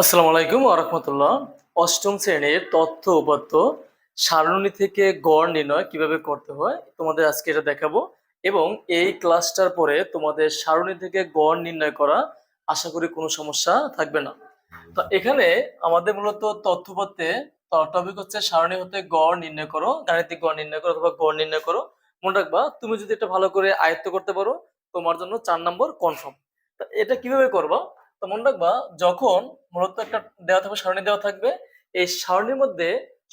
আসসালামু আলাইকুম ওয়া রাহমাতুল্লাহ। অষ্টম শ্রেণীর তথ্য উপাত্ত সারণী থেকে গড় নির্ণয় কিভাবে করতে হয় তোমাদের আজকে এটা দেখাবো। এবং এই ক্লাসটার পরে তোমাদের সারণী থেকে গড় নির্ণয় করা আশা করি কোনো সমস্যা থাকবে না। তো এখানে আমাদের মূলত তথ্য উপাত্তে টপিক হচ্ছে সারণী হতে গড় নির্ণয় করো, গাণিতিক গড় নির্ণয় করো অথবা গড় নির্ণয় করো। মনে রাখবা, তুমি যদি এটা ভালো করে আয়ত্ত করতে পারো তোমার জন্য 4 নম্বর কনফার্ম। তো এটা কিভাবে করবা? তো মনে রাখবা, যখন মূলত একটা দেওয়া থাকবে, সারণী দেওয়া থাকবে, এই সারণীর মধ্যে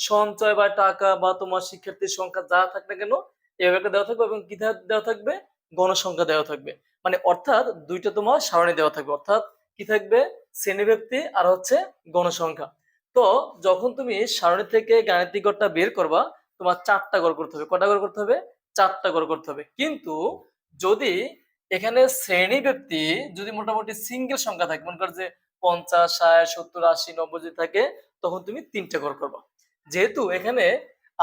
সঞ্চয় বা টাকা বা তোমার শিক্ষার্থীর সংখ্যা যা থাক না কেন এভাবে একটা দেওয়া থাকবে এবং কি দেওয়া থাকবে, গণসংখ্যা দেওয়া থাকবে। মানে অর্থাৎ দুইটা তোমার সারণী দেওয়া থাকবে, অর্থাৎ কি থাকবে, শ্রেণীব্যক্তি আর হচ্ছে গণসংখ্যা। তো যখন তুমি সারণী থেকে গাণিতিক গড়টা বের করবা, তোমার 4টা গড় করতে হবে। কটা গড় করতে হবে? 4টা গড় করতে হবে। কিন্তু যদি এখানে শ্রেণী ব্যক্তি যদি মোটামুটি সিঙ্গেল সংখ্যা থাকে, মনে কর যে 50, 60, 70, 80, 90 যদি থাকে, তখন তুমি 3টে ঘর করবা। যেহেতু এখানে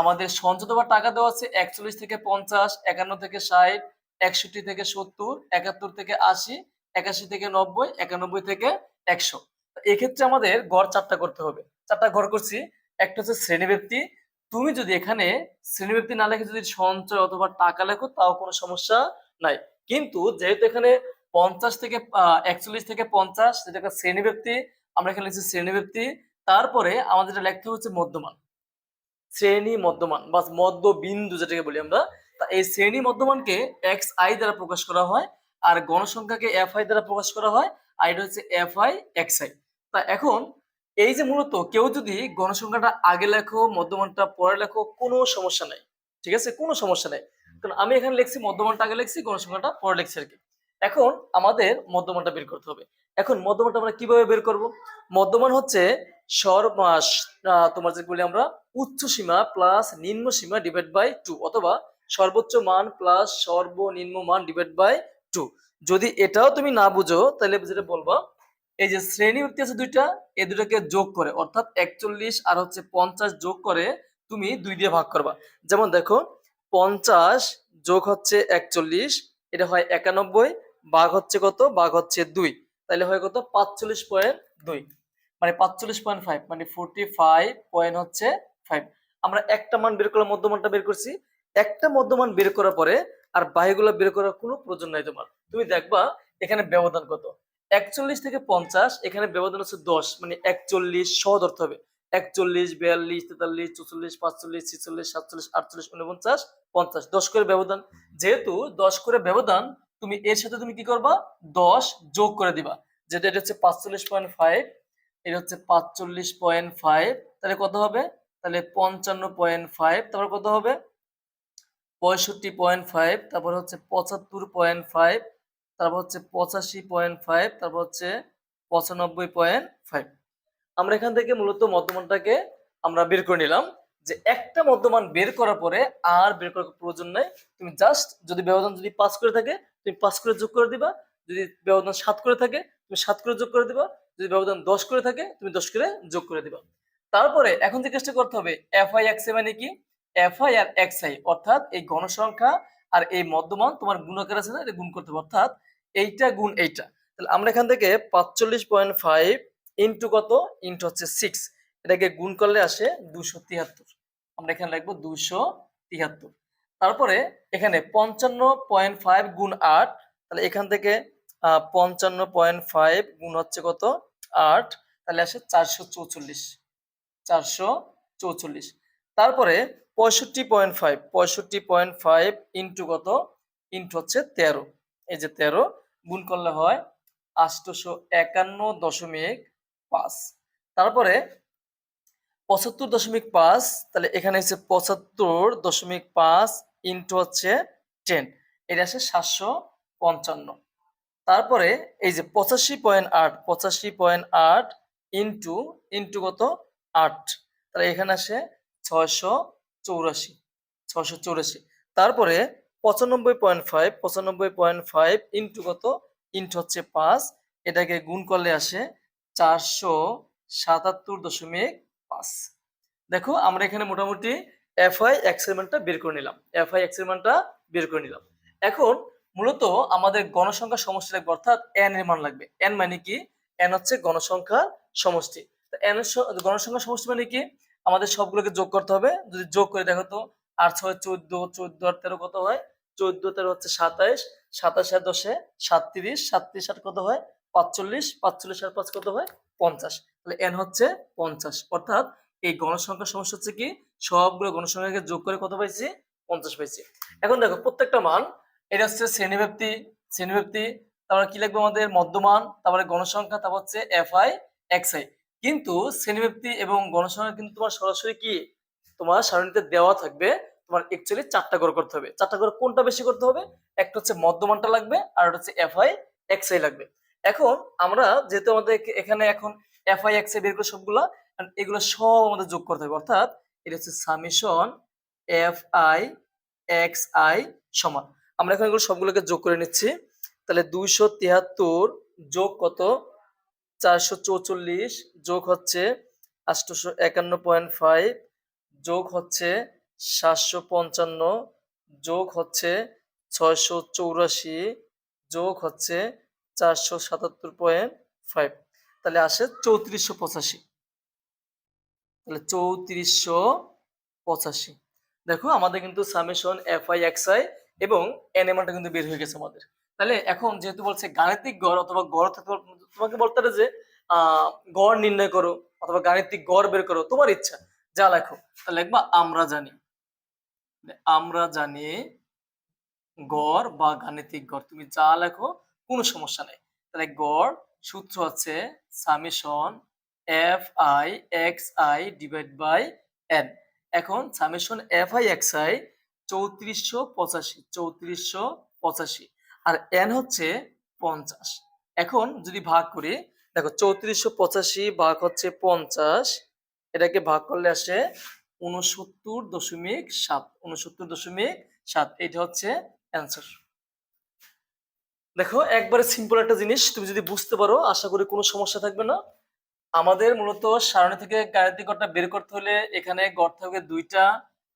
আমাদের সঞ্চিত বা টাকা দেওয়া আছে 41 থেকে 50, 51 থেকে 60, 61 থেকে 70, 71 থেকে 80, 81 থেকে 90, 91 থেকে 100। এক্ষেত্রে আমাদের গড় 4টা করতে হবে। 4টা ঘর করছি। একটা হচ্ছে শ্রেণী ব্যক্তি। তুমি যদি এখানে শ্রেণী ব্যক্তি না লেখে যদি সঞ্চয় অথবা টাকা লেখো তাও কোনো সমস্যা নাই। কিন্তু যেহেতু এখানে 50 থেকে 41 থেকে 50 যেটা একটা শ্রেণী ব্যক্তি, আমরা এখানে লিখছি শ্রেণী ব্যক্তি। তারপরে আমাদের যেটা লিখতে হচ্ছে মধ্যমান, শ্রেণী মধ্যমান বা মধ্য বিন্দু যেটাকে বলি আমরা। তা এই শ্রেণী মধ্যমানকে এক্স আই দ্বারা প্রকাশ করা হয়, আর গণসংখ্যাকে এফ আই দ্বারা প্রকাশ করা হয়, আর এটা হচ্ছে এফ আই এক্স আই। তা এখন এই যে মূলত কেউ যদি গণসংখ্যাটা আগে লেখো মধ্যমানটা পরে লেখো কোনো সমস্যা নাই, ঠিক আছে, কোনো সমস্যা নাই। কারণ আমি এখানে লিখছি মধ্যমানটা আগে লিখছি, গণসংখ্যাটা পরে লিখছি আর কি। এখন আমাদের মধ্যমানটা বের করতে হবে। এখন মধ্যমানটা আমরা কিভাবে বের করব? মধ্যমান হচ্ছে সর্বমাস তোমার যে বলি আমরা উচ্চ সীমা প্লাস নিম্ন সীমা ডিভাইড বাই 2, অথবা সর্বোচ্চ মান প্লাস সর্বনিম্ন মান ডিভাইড বাই 2। যদি এটাও তুমি না বুঝো তাহলে যেটা বলবো, এই যে শ্রেণী ব্যক্তি আছে দুইটা, এই দুটাকে যোগ করে অর্থাৎ 41 আর হচ্ছে 50 যোগ করে তুমি 2 দিয়ে ভাগ করবা। যেমন দেখো, 50 যোগ হচ্ছে 41, এটা হয় 91, ভাগ হচ্ছে কত, ভাগ হচ্ছে 2, তাহলে হয় কত, 45.2, মানে 45.5, মানে 45.5। আমরা একটা মান বের করলাম, মধ্যমানটা বের করছি। একটা মধ্যমান বের করার পরে আর বাকিগুলো বের করার কোনো প্রয়োজন নাই তোমার। তুমি দেখবা এখানে ব্যবধান কত, 41 থেকে 50, এখানে ব্যবধান হচ্ছে 10, মানে 41 সহ ধরতে হবে। 41, 42, 43, 44, 45, 46, 47, 48, 49, 50, 10 করে ব্যবধান। যেহেতু 10 করে ব্যবধান, তুমি এর সাথে তুমি কি করবা, 10 যোগ করে দিবা। যেটা এটা হচ্ছে 45.5, এটা হচ্ছে 45.5, তাহলে কত হবে, তাহলে 55.5, তারপর কত হবে 65.5, তারপর হচ্ছে 75.5, তারপর হচ্ছে 85.5, তারপর হচ্ছে 95.5। আমরা এখান থেকে মূলত মধ্যমানটাকে আমরা বের করে নিলাম। যে একটা মধ্যমান বের করার পরে আর বের করার প্রয়োজন নাই। তুমি জাস্ট যদি ব্যবধান যদি 5 করে থাকে তুমি 5 করে যোগ করে দিবা, যদি ব্যবধান 7 করে থাকে তুমি 7 করে যোগ করে দিবা, যদি ব্যবধান 10 করে থাকে তুমি 10 করে যোগ করে দিবা। তারপরে এখন যে কাজটা করতে হবে, এফ আই এক্স আই মানে কি, এফ আই আর এক্স আই অর্থাৎ এই গণসংখ্যা আর এই মধ্যমান তোমার গুণাকার আছে না, এটা গুণ করতে হবে, অর্থাৎ এইটা গুণ এইটা। তাহলে আমরা এখান থেকে 45.5 ইন্টু কত, ইন্টু হচ্ছে 6, এটাকে গুণ করলে আসে 273। আমরা এখানে লিখবো 273। তারপরে এখানে 55.5 গুণ 8, তাহলে এখান থেকে 55.5 গুণ হচ্ছে কত, 8, তাহলে আসে 444, 444। তারপরে 65.5, 65.5 ইন্টু কত, ইন্টু হচ্ছে 13, এই যে 13 গুণ করলে হয় 851.5। তারপরে 75.5, তাহলে এখানে হচ্ছে 75.5 ইন্টু হচ্ছে 10, এটা আসে 755। তারপরে এই যে 85.8, 85.8 ইন্টু ইন্টু কত, 8, তাহলে এখানে আসে 684, 684। তারপরে 95.5, 95.5 ইন্টু কত, ইন্টু হচ্ছে 5, এটাকে গুণ করলে আসে 477.5। দেখো আমরা এখানে মোটামুটি এফ আই এক্স এর মানটা বের করে নিলাম, এফ আই এক্স এর মানটা বের করে নিলাম। এখন মূলত আমাদের গণসংখ্যা সমষ্টি লাগবে, অর্থাৎ এন এর মান লাগবে। এন মানে কি, এন হচ্ছে গণসংখ্যার সমষ্টি। এন গণসংখ্যার সমষ্টি মানে কি, আমাদের সবগুলোকে যোগ করতে হবে। যদি যোগ করে দেখো তো ৮ ৬ ১৪, ১৪ আর ১৩ কত হয়? ১৪ ১৩ হচ্ছে ২৭, ২৭ আর ১০ ৩৭, ৩৭ আর কত হয়? ৪৫, ৪৫ আর ৫ কত হয়? ৫০। তাহলে এন হচ্ছে ৫০। অর্থাৎ এই গণসংখ্যার সমষ্টি হচ্ছে কি, সবগুলো গণসংখ্যাকে যোগ করে কত পাইছি? ৫০ পাইছি। এখন দেখো প্রত্যেকটা মান, এটা হচ্ছে শ্রেণীব্যাপ্তি, শ্রেণীব্যাপ্তি, তারপরে কি লিখবো আমাদের মধ্যমান, তারপরে গণসংখ্যা, তারপর হচ্ছে এফআই এক্সআই। কিন্তু শ্রেণীব্যাপ্তি এবং গণসংখ্যা কিন্তু তোমার সরাসরি কি তোমার সারণীতে দেওয়া থাকবে। তোমার অ্যাকচুয়ালি ৪টা ঘর করতে হবে। ৪টা ঘর কোনটা বেশি করতে হবে? একটা হচ্ছে মধ্যমানটা লাগবে, আর একটা হচ্ছে এফআই এক্সআই লাগবে। এখন আমরা যেহেতু আমাদের এখানে এখন এফআই এক্সআই বের করে সবগুলা, এগুলো সব আমাদের যোগ করতে হবে। অর্থাৎ এটা হচ্ছে সামেশন এফআই এক্সআই সমান, আমরা এখন এগুলো সবগুলোকে যোগ করে নিচ্ছি। তাহলে ২৭৩ যোগ কত? ৪৪৪ যোগ হচ্ছে ৮৫১.৫ যোগ হচ্ছে ৭৫৫ যোগ হচ্ছে ৬৮৪ যোগ হচ্ছে ৪৭৭.৫, তাহলে আসে ৩৪৮৫। তাহলে ৩৪৮৫। দেখো আমাদের কিন্তু সামেশন এফআই এক্সআই এবং এন এর মানটা কিন্তু বের হয়ে গেছে আমাদের। তাহলে এখন যেহেতু বলছে গাণিতিক গড় অথবা গড় অর্থাৎ তোমাকে বলতে পারে যে গড় নির্ণয় করো অথবা গাণিতিক গড় বের করো, তোমার ইচ্ছা যা লেখো। তাহলে লিখবা আমরা জানি, আমরা জানি গড় বা গাণিতিক গড়, তুমি যা লেখো কোনো সমস্যা নেই। তাহলে গড় সূত্র হচ্ছে summation f i x i divide by n. এখন summation f i x i ৩৪৮৫, ৩৪৮৫, আর এন হচ্ছে ৫০। এখন যদি ভাগ করি, দেখো ৩৪৮৫ ভাগ হচ্ছে ৫০, এটাকে ভাগ করলে আসে ৬৯.৭, ৬৯.৭। এটা হচ্ছে অ্যান্সার। দেখো একবারে সিম্পল একটা জিনিস, তুমি যদি বুঝতে পারো আশা করি কোনো সমস্যা থাকবে না। আমাদের মূলত সারণী থেকে গাণিতিক গড়টা বের করতে হলে এখানে গড় থাকবে দুইটা,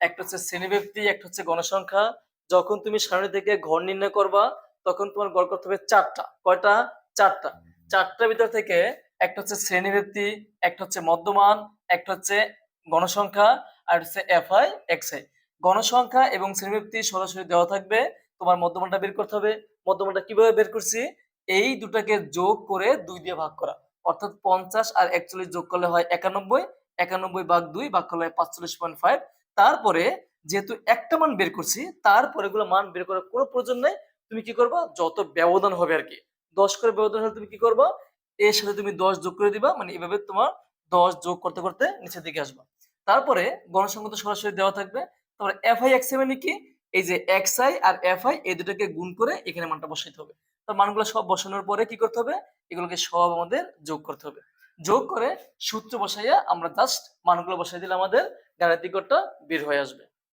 একটা হচ্ছে শ্রেণীব্যাপ্তি, একটা হচ্ছে গণসংখ্যা। যখন তুমি সারণী থেকে গড় নির্ণয় করবা তখন তোমার গড় করতে হবে ৪টা। কয়টা? ৪টা। ৪টার ভিতর থেকে একটা হচ্ছে শ্রেণীব্যাপ্তি, একটা হচ্ছে মধ্যমান, একটা হচ্ছে গণসংখ্যা, আর হচ্ছে এফআই এক্সআই। গণসংখ্যা এবং শ্রেণীব্যাপ্তি সরাসরি দেওয়া থাকবে, তোমার মধ্যমানটা বের করতে হবে। মধ্যমানটা কিভাবে বের করছি? এই দুটাকে যোগ করে ২ দিয়ে ভাগ করা, অর্থাৎ ৫০ আর ৪১ যোগ করলে হয় ৯১, ৯১ ভাগ ২ ভাগ করলে হয় ৪৫.৫। তারপরে যেহেতু একটা মান বের করছি, তারপরে এগুলো মান বের করার কোনো প্রয়োজন নেই। তুমি কি করবা? যত ব্যবধান হবে আর কি, ১০ করে ব্যবধান হলে তুমি কি করবা? এর সাথে তুমি ১০ যোগ করে দিবা, মানে এভাবে তোমার ১০ যোগ করতে করতে নিচের দিকে আসবা। তারপরে গণসংখ্যা তো সরাসরি দেওয়া থাকবে। তারপরে এফআই এক্সআই মানে কি? এই যে এক্সআই আর এফআই এই দুটোকে গুণ করে এখানে মানটা বসাইতে হবে। তো মানগুলো সব বসানোর পরে কি করতে হবে? এগুলোকে সব আমাদের যোগ করতে হবে। যোগ করে সূত্র বসাইয়া আমরা জাস্ট মানগুলো বসাই দিলে আমাদের গাণিতিক গড়টা বের হয়ে আসবে।